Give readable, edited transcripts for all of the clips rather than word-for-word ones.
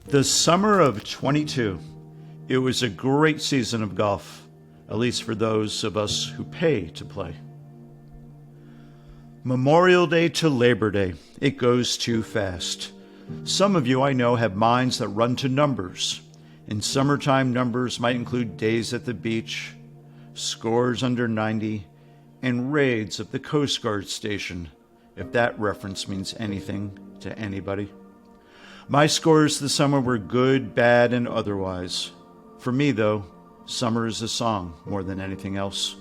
The summer of 22. It was a great season of golf, at least for those of us who pay to play. Memorial Day to Labor Day. It goes too fast. Some of you I know have minds that run to numbers. In summertime, numbers might include days at the beach, scores under 90, and raids at the Coast Guard station, if that reference means anything to anybody. My scores this summer were good, bad, and otherwise. For me, though, summer is a song more than anything else.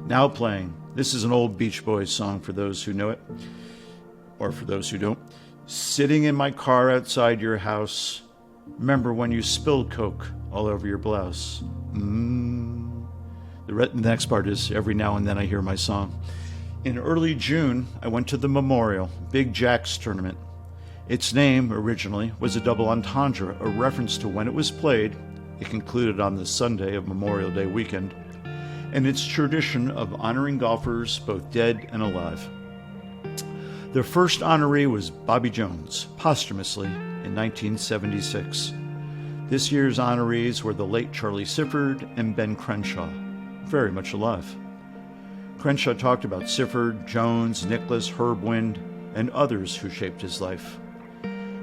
Now playing. This is an old Beach Boys song for those who know it, or for those who don't. Sitting in my car outside your house. Remember when you spilled Coke all over your blouse? The next part is every now and then I hear my song. In early June, I went to the Memorial, Big Jack's tournament. Its name, originally, was a double entendre, a reference to when it was played. It concluded on the Sunday of Memorial Day weekend, and its tradition of honoring golfers both dead and alive. The first honoree was Bobby Jones, posthumously, in 1976. This year's honorees were the late Charlie Sifford and Ben Crenshaw, very much alive. Crenshaw talked about Sifford, Jones, Nicklaus, Herb Wind, and others who shaped his life.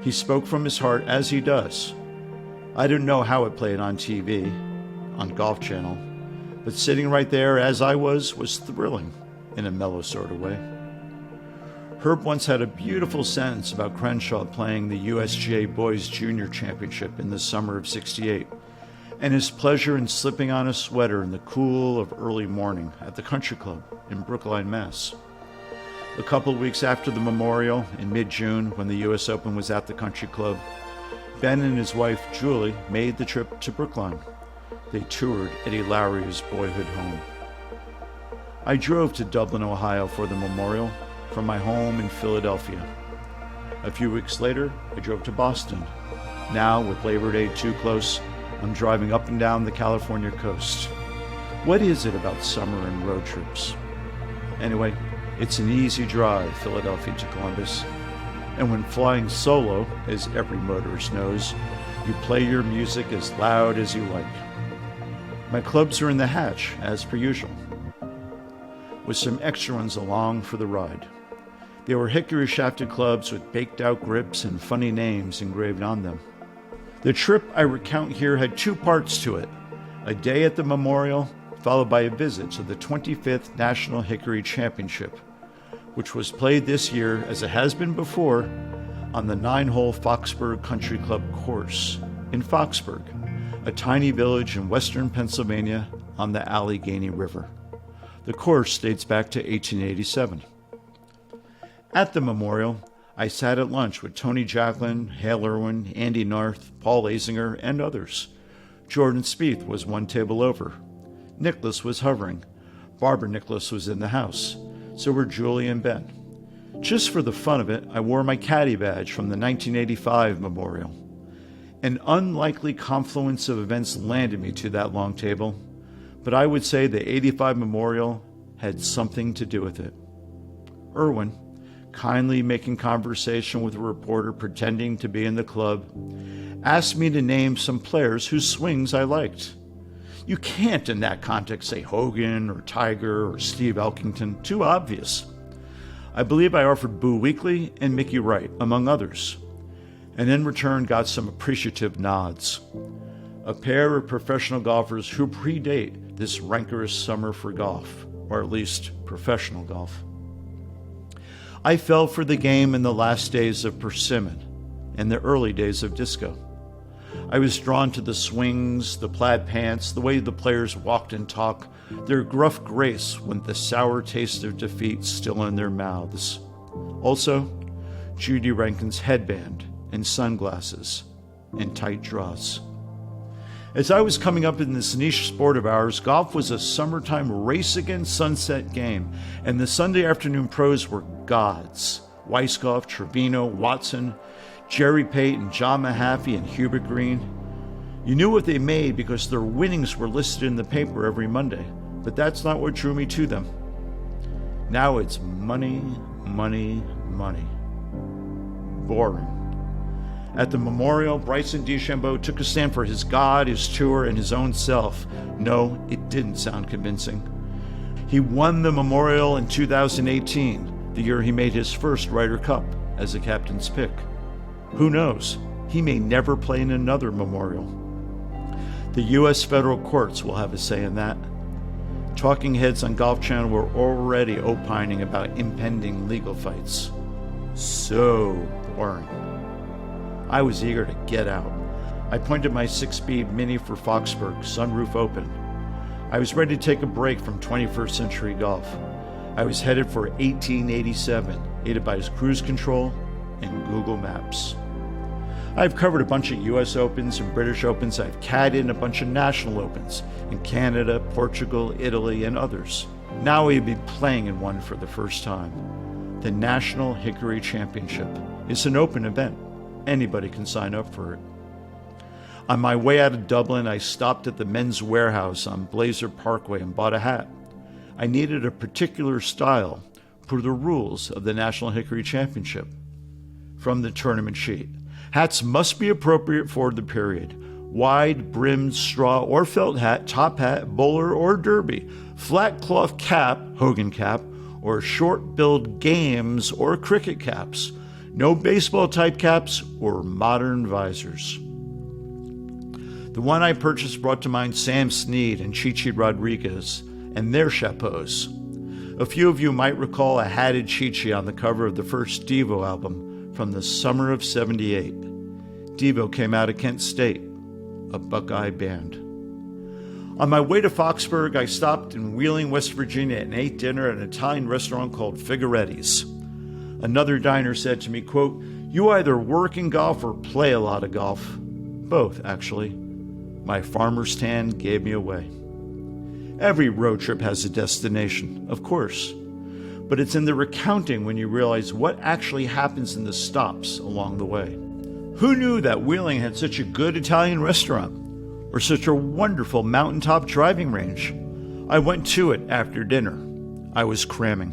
He spoke from his heart, as he does. I didn't know how it played on TV, on Golf Channel, but sitting right there as I was thrilling in a mellow sort of way. Herb once had a beautiful sentence about Crenshaw playing the USGA Boys Junior Championship in the summer of '68, and his pleasure in slipping on a sweater in the cool of early morning at the Country Club in Brookline, Mass. A couple of weeks after the Memorial, in mid-June, when the U.S. Open was at the Country Club, Ben and his wife, Julie, made the trip to Brookline. They toured Eddie Lowry's boyhood home. I drove to Dublin, Ohio for the Memorial from my home in Philadelphia. A few weeks later, I drove to Boston. Now, with Labor Day too close, I'm driving up and down the California coast. What is it about summer and road trips? Anyway, it's an easy drive, Philadelphia to Columbus. And when flying solo, as every motorist knows, you play your music as loud as you like. My clubs are in the hatch, as per usual, with some extra ones along for the ride. They were hickory-shafted clubs with baked-out grips and funny names engraved on them. The trip I recount here had two parts to it: a day at the Memorial, followed by a visit to the 25th National Hickory Championship, which was played this year, as it has been before, on the 9-hole Foxburg Country Club course in Foxburg, a tiny village in western Pennsylvania on the Allegheny River. The course dates back to 1887. At the Memorial, I sat at lunch with Tony Jacklin, Hale Irwin, Andy Narth, Paul Azinger, and others. Jordan Spieth was one table over. Nicklaus was hovering. Barbara Nicklaus was in the house. So were Julie and Ben. Just for the fun of it, I wore my caddy badge from the 1985 Memorial. An unlikely confluence of events landed me to that long table, but I would say the '85 Memorial had something to do with it. Irwin, kindly making conversation with a reporter pretending to be in the club, asked me to name some players whose swings I liked. You can't in that context say Hogan or Tiger or Steve Elkington, too obvious. I believe I offered Boo Weekley and Mickey Wright, among others, and in return got some appreciative nods. A pair of professional golfers who predate this rancorous summer for golf, or at least professional golf. I fell for the game in the last days of Persimmon and the early days of disco. I was drawn to the swings, the plaid pants, the way the players walked and talked, their gruff grace with the sour taste of defeat still in their mouths. Also, Judy Rankin's headband and sunglasses and tight draws. As I was coming up in this niche sport of ours, golf was a summertime race against sunset game, and the Sunday afternoon pros were gods. Weisskopf, Trevino, Watson, Jerry Payton, John Mahaffey, and Hubert Green. You knew what they made because their winnings were listed in the paper every Monday, but that's not what drew me to them. Now it's money, money, money. Boring. At the memorial, Bryson DeChambeau took a stand for his God, his tour, and his own self. No, it didn't sound convincing. He won the memorial in 2018, the year he made his first Ryder Cup as a captain's pick. Who knows? He may never play in another memorial. The U.S. federal courts will have a say in that. Talking heads on Golf Channel were already opining about impending legal fights. So boring. I was eager to get out. I pointed my 6-speed Mini for Foxburg, sunroof open. I was ready to take a break from 21st century golf. I was headed for 1887, aided by his cruise control and Google Maps. I've covered a bunch of U.S. Opens and British Opens. I've caddied in a bunch of National Opens in Canada, Portugal, Italy, and others. Now we'd be playing in one for the first time. The National Hickory Championship. It's an open event. Anybody can sign up for it. On my way out of Dublin, I stopped at the Men's Warehouse on Blazer Parkway and bought a hat. I needed a particular style per the rules of the National Hickory Championship. From the tournament sheet. Hats must be appropriate for the period. Wide-brimmed straw or felt hat, top hat, bowler or derby, flat cloth cap, Hogan cap, or short-billed games or cricket caps. No baseball-type caps or modern visors. The one I purchased brought to mind Sam Snead and Chichi Rodriguez and their chapeaus. A few of you might recall a hatted Chichi on the cover of the first Devo album from the summer of '78. Devo came out of Kent State, a Buckeye band. On my way to Foxburg, I stopped in Wheeling, West Virginia, and ate dinner at an Italian restaurant called Figaretti's. Another diner said to me, quote, "You either work in golf or play a lot of golf." Both, actually. My farmer's tan gave me away. Every road trip has a destination, of course. But it's in the recounting when you realize what actually happens in the stops along the way. Who knew that Wheeling had such a good Italian restaurant? Or such a wonderful mountaintop driving range? I went to it after dinner. I was cramming.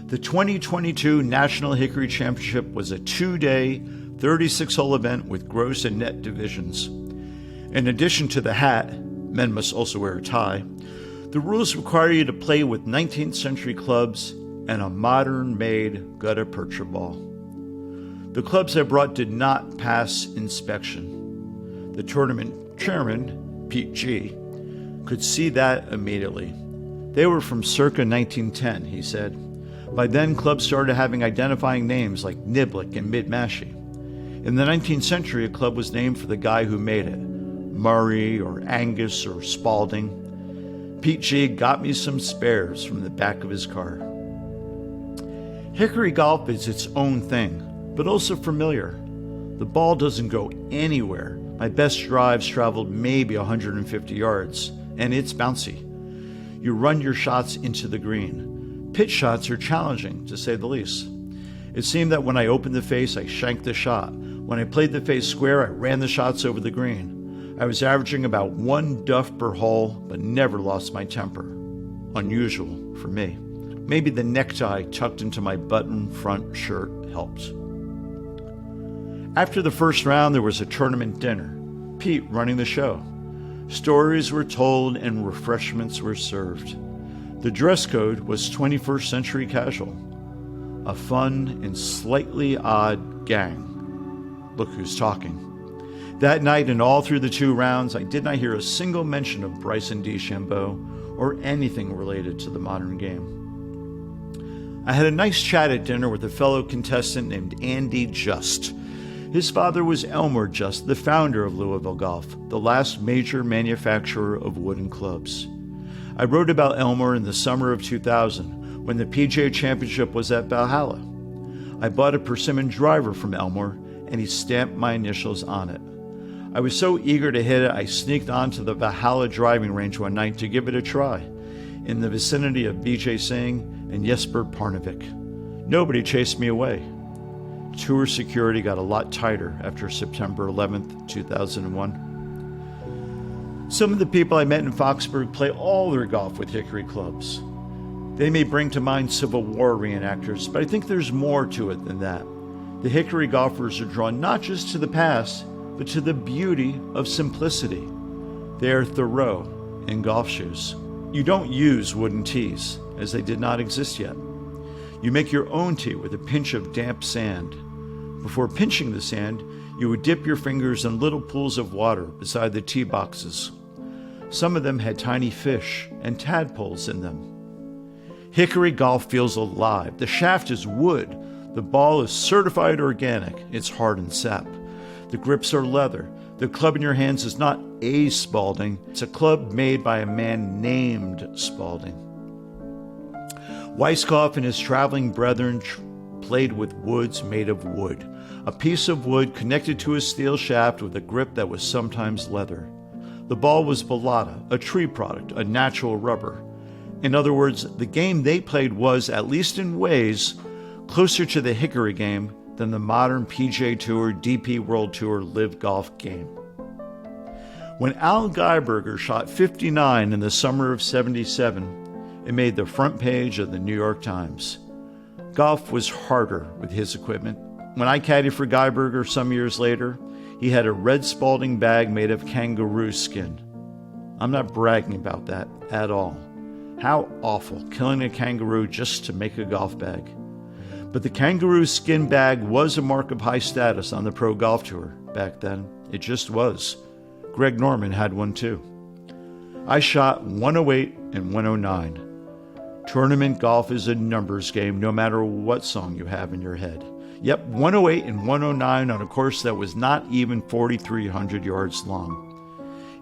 The 2022 National Hickory Championship was a 2-day, 36-hole event with gross and net divisions. In addition to the hat, men must also wear a tie, the rules require you to play with 19th century clubs and a modern-made gutta-percha ball. The clubs I brought did not pass inspection. The tournament chairman, Pete G., could see that immediately. They were from circa 1910, he said. By then, clubs started having identifying names like Niblick and Mid-Mashie. In the 19th century, a club was named for the guy who made it, Murray or Angus or Spalding. Pete G got me some spares from the back of his car. Hickory golf is its own thing, but also familiar. The ball doesn't go anywhere. My best drives traveled maybe 150 yards, and it's bouncy. You run your shots into the green. Pitch shots are challenging, to say the least. It seemed that when I opened the face, I shanked the shot. When I played the face square, I ran the shots over the green. I was averaging about 1 duff per hole, but never lost my temper. Unusual for me. Maybe the necktie tucked into my button front shirt helped. After the first round, there was a tournament dinner. Pete running the show. Stories were told and refreshments were served. The dress code was 21st century casual. A fun and slightly odd gang. Look who's talking. That night and all through the 2 rounds, I did not hear a single mention of Bryson DeChambeau or anything related to the modern game. I had a nice chat at dinner with a fellow contestant named Andy Just. His father was Elmer Just, the founder of Louisville Golf, the last major manufacturer of wooden clubs. I wrote about Elmer in the summer of 2000 when the PGA Championship was at Valhalla. I bought a persimmon driver from Elmer and he stamped my initials on it. I was so eager to hit it, I sneaked onto the Valhalla driving range one night to give it a try, in the vicinity of Vijay Singh and Jesper Parnevik. Nobody chased me away. Tour security got a lot tighter after September 11th, 2001. Some of the people I met in Foxburg play all their golf with hickory clubs. They may bring to mind Civil War reenactors, but I think there's more to it than that. The Hickory golfers are drawn not just to the past, but to the beauty of simplicity. They are Thoreau in golf shoes. You don't use wooden tees, as they did not exist yet. You make your own tee with a pinch of damp sand. Before pinching the sand, you would dip your fingers in little pools of water beside the tee boxes. Some of them had tiny fish and tadpoles in them. Hickory golf feels alive. The shaft is wood. The ball is certified organic. It's hardened sap. The grips are leather. The club in your hands is not a Spalding. It's a club made by a man named Spalding. Weisskopf and his traveling brethren played with woods made of wood. A piece of wood connected to a steel shaft with a grip that was sometimes leather. The ball was balata, a tree product, a natural rubber. In other words, the game they played was, at least in ways, closer to the Hickory game than the modern PGA Tour, DP World Tour, Live Golf game. When Al Geiberger shot 59 in the summer of '77, it made the front page of the New York Times. Golf was harder with his equipment. When I caddied for Geiberger some years later, he had a red Spalding bag made of kangaroo skin. I'm not bragging about that at all. How awful, killing a kangaroo just to make a golf bag. But the kangaroo skin bag was a mark of high status on the pro golf tour back then. It just was. Greg Norman had one too. I shot 108 and 109. Tournament golf is a numbers game no matter what song you have in your head. Yep, 108 and 109 on a course that was not even 4,300 yards long.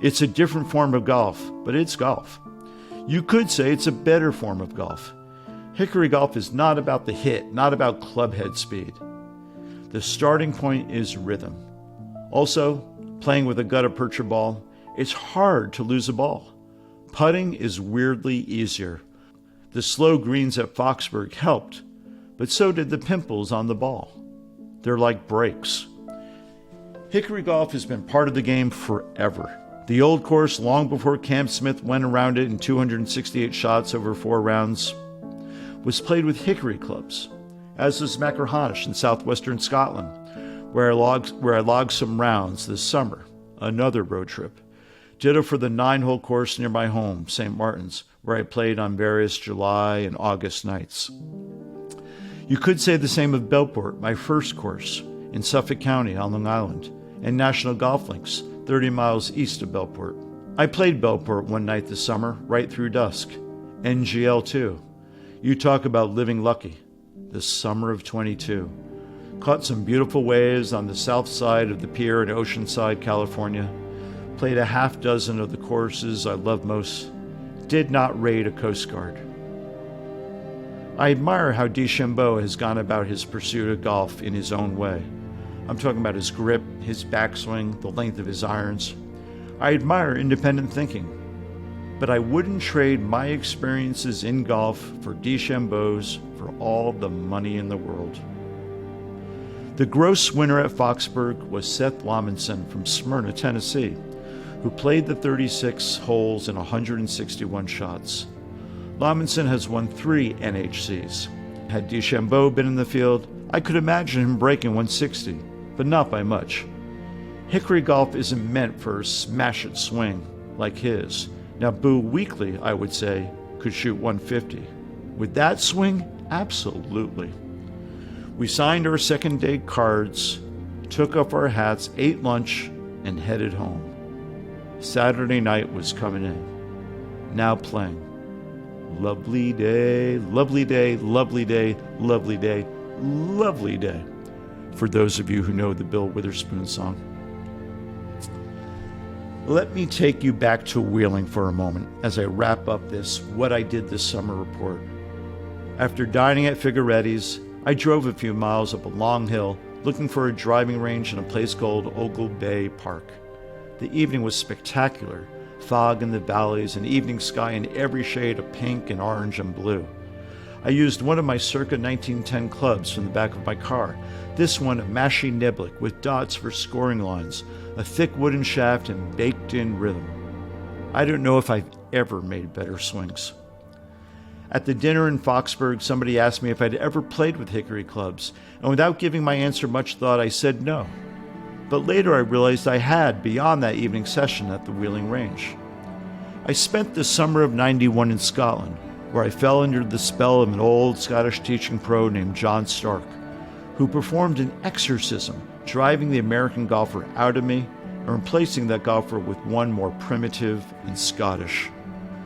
It's a different form of golf, but it's golf. You could say it's a better form of golf. Hickory golf is not about the hit, not about club head speed. The starting point is rhythm. Also, playing with a gutta-percha ball, it's hard to lose a ball. Putting is weirdly easier. The slow greens at Foxburg helped, but so did the pimples on the ball. They're like brakes. Hickory golf has been part of the game forever. The old course, long before Cam Smith went around it in 268 shots over 4 rounds, was played with hickory clubs, as was Machrihanish in southwestern Scotland, where I logged some rounds this summer, another road trip. Ditto for the 9-hole course near my home, St. Martin's, where I played on various July and August nights. You could say the same of Belport, my first course, in Suffolk County on Long Island, and National Golf Links, 30 miles east of Belport. I played Belport one night this summer, right through dusk. NGL too. You talk about living lucky. The summer of 22. Caught some beautiful waves on the south side of the pier in Oceanside, California. Played a half dozen of the courses I love most. Did not raid a Coast Guard. I admire how DeChambeau has gone about his pursuit of golf in his own way. I'm talking about his grip, his backswing, the length of his irons. I admire independent thinking, but I wouldn't trade my experiences in golf for DeChambeau's for all the money in the world. The gross winner at Foxburg was Seth Lommenson from Smyrna, Tennessee, who played the 36 holes in 161 shots. Lommenson has won 3 NHCs. Had DeChambeau been in the field, I could imagine him breaking 160, but not by much. Hickory golf isn't meant for a smash-it swing like his. Now, Boo Weekley, I would say, could shoot 150. With that swing, absolutely. We signed our second day cards, took off our hats, ate lunch, and headed home. Saturday night was coming in. Now playing. Lovely day, lovely day, lovely day, lovely day, lovely day. For those of you who know the Bill Witherspoon song. Let me take you back to Wheeling for a moment as I wrap up this What I Did This Summer report. After dining at Figueretti's, I drove a few miles up a long hill looking for a driving range in a place called Ogle Bay Park. The evening was spectacular. Fog in the valleys, an evening sky in every shade of pink and orange and blue. I used one of my circa 1910 clubs from the back of my car, this one a Mashi Niblick with dots for scoring lines, a thick wooden shaft and baked-in rhythm. I don't know if I've ever made better swings. At the dinner in Foxburg, somebody asked me if I'd ever played with hickory clubs, and without giving my answer much thought, I said no. But later I realized I had beyond that evening session at the Wheeling Range. I spent the summer of '91 in Scotland, where I fell under the spell of an old Scottish teaching pro named John Stark, who performed an exorcism, driving the American golfer out of me and replacing that golfer with one more primitive and Scottish.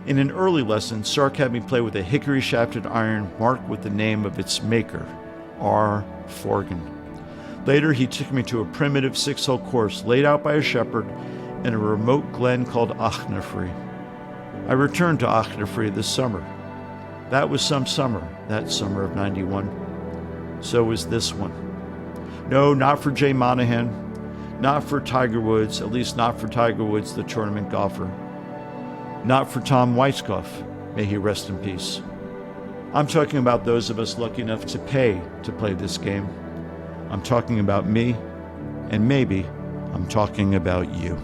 In an early lesson, Stark had me play with a hickory-shafted iron marked with the name of its maker, R. Forgan. Later, he took me to a primitive 6-hole course laid out by a shepherd in a remote glen called Achnafree. I returned to Achnafree this summer. That was some summer, that summer of '91. So was this one. No, not for Jay Monahan, not for Tiger Woods, at least not for Tiger Woods, the tournament golfer. Not for Tom Weiskopf, may he rest in peace. I'm talking about those of us lucky enough to pay to play this game. I'm talking about me, and maybe I'm talking about you.